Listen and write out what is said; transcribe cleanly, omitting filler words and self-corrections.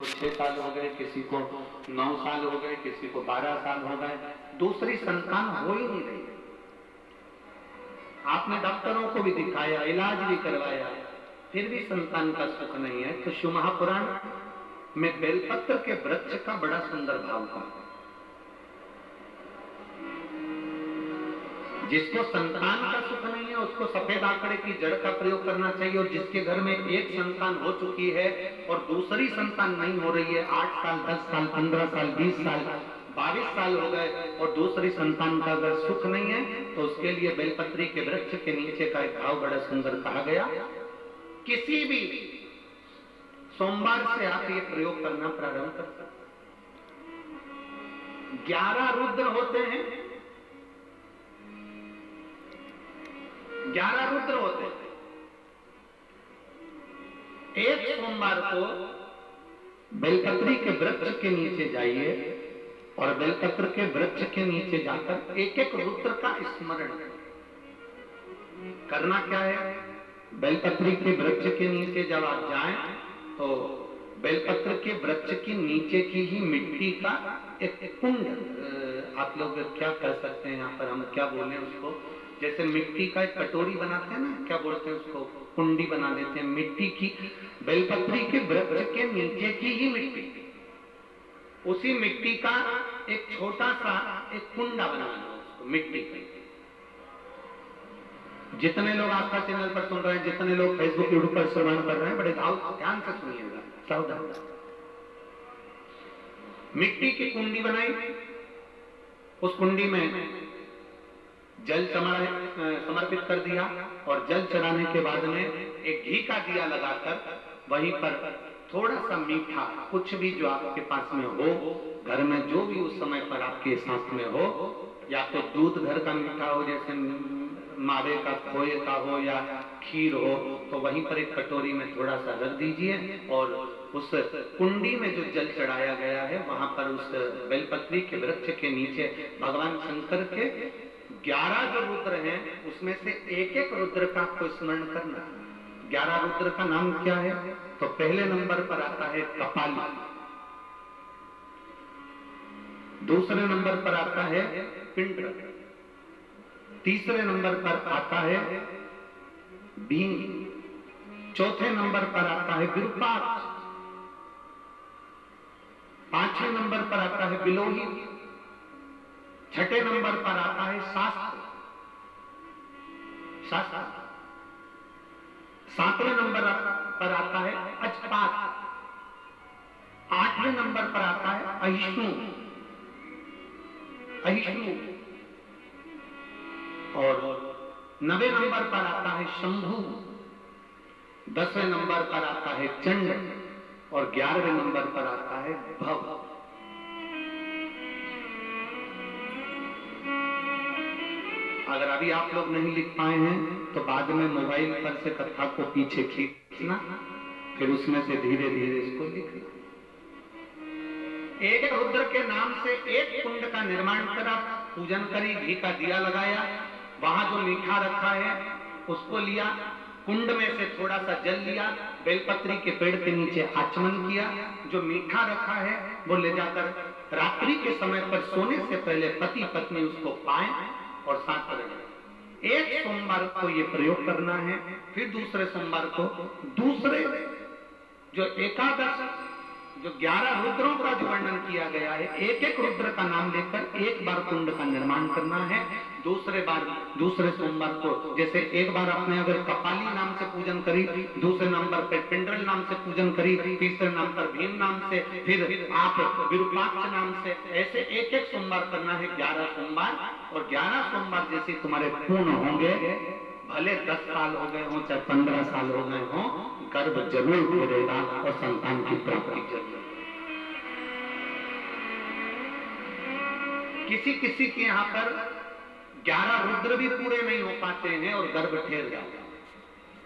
6 साल हो गए, किसी को 9 साल हो गए, किसी को 12 साल हो गए, दूसरी संतान हो ही नहीं रही। आपने डॉक्टरों को भी दिखाया, इलाज भी करवाया, फिर भी संतान का सुख नहीं है। तो शिव महापुराण में बेलपत्र के वृक्ष का बड़ा सुंदर भाव था। जिसको संतान का सुख नहीं है उसको सफेद आंकड़े की जड़ का प्रयोग करना चाहिए। और जिसके घर में एक संतान हो चुकी है और दूसरी संतान नहीं हो रही है, 8 साल, 10 साल, 15 साल, 20 साल, 22 साल हो गए और दूसरी संतान का अगर सुख नहीं है, तो उसके लिए बेलपत्री के वृक्ष के नीचे का एक भाव बड़ा सुंदर कहा गया। किसी भी सोमवार से आप ये प्रयोग करना प्रारंभ कर सकते। 11 रुद्र होते हैं, 11 रुद्र होते हैं। एक सोमवार को बेलपत्री के वृक्ष के नीचे जाइए और बेलपत्र के वृक्ष के नीचे जाकर एक एक रुद्र का स्मरण करना। क्या है? बेलपत्री के वृक्ष के नीचे जब आप जाएं तो बेलपत्र के वृक्ष के नीचे की ही मिट्टी का एक कुंड, आप लोग क्या कह सकते हैं, यहाँ पर हम क्या बोले उसको, जैसे मिट्टी का एक कटोरी बनाते हैं ना, क्या बोलते हैं उसको, कुंडी बना लेते हैं मिट्टी की। बेलपत्री के वृक्ष के नीचे की ही मिट्टी, उसी मिट्टी का एक छोटा सा एक कुंडा बना लो उसको मिट्टी का। जितने लोग आस्था चैनल पर सुन रहे हैं, जितने लोग फेसबुक यूट्यूब पर श्रवण कर रहे हैं, बड़े ध्यान से सुनिएगा, सावधान। मिट्टी की कुंडी बनाई, उस कुंडी में जल समर्पित कर दिया और जल चढ़ाने के बाद में एक घी का दिया लगाकर वहीं पर थोड़ा सा मीठा, कुछ भी जो आपके पास में हो, घर में जो भी उस समय पर आपके साथ में हो, या तो दूध घर का मीठा हो, जैसे मावे का, खोए का हो या खीर हो, तो वहीं पर एक कटोरी में थोड़ा सा रख दीजिए और उस कुंडी में जो जल चढ़ाया गया है वहां पर उस बेलपत्री के वृक्ष के नीचे भगवान शंकर के 11 जो रुद्र हैं उसमें से एक एक रुद्र का आपको स्मरण करना। 11 रुद्र का नाम क्या है? तो पहले नंबर पर आता है कपाली, दूसरे नंबर पर आता है पिंड, तीसरे नंबर पर आता है भीम, चौथे नंबर पर आता है विरूपाक्ष, 5वें नंबर पर आता है बिलोही, 6ठे नंबर पर आता है शास्त्र, 7वें नंबर पर आता है अजपात, 8वें नंबर पर आता है अहिष्णु और 9वें नंबर पर आता है शंभु, 10वें नंबर पर आता है चंड और 11वें नंबर पर आता है भव। अगर अभी आप लोग नहीं लिख पाए हैं तो बाद में मोबाइल पर से कथा को पीछे खींचना, फिर उसमें से धीरे धीरे इसको लिखना। एक रुद्र के नाम से एक कुंड का निर्माण करा, पूजन करी, घी का दिया लगाया, वहां जो मीठा रखा है उसको लिया, कुंड में से थोड़ा सा जल लिया, बेलपत्री के पेड़ के नीचे आचमन किया, जो मीठा रखा है वो ले जाकर रात्रि के समय पर सोने से पहले पति पत्नी उसको पाए और साथ रहे। एक सोमवार को ये प्रयोग करना है, फिर दूसरे सोमवार को दूसरे जो एकादश, जो 11 रुद्रों का जो वर्णन किया गया है, एक एक रुद्र का नाम लेकर एक बार कुंड का निर्माण करना है। दूसरे सोमवार को, जैसे एक बार आपने अगर कपाली नाम से पूजन करी, दूसरे नंबर पर पिंडल नाम से पूजन करी, तीसरे नंबर पर भीम नाम से, फिर आप विरूपाक्ष नाम से, ऐसे एक एक सोमवार करना है, 11 सोमवार। और 11 सोमवार जैसे तुम्हारे पूर्ण होंगे, भले 10 साल हो गए हो चाहे 15 साल हो गए हो, गर्भ जरूर गिरेगा और संतान की प्राप्ति जरूर। किसी किसी के यहाँ पर 11 रुद्र भी पूरे नहीं हो पाते हैं और गर्भ ठहर जाता है।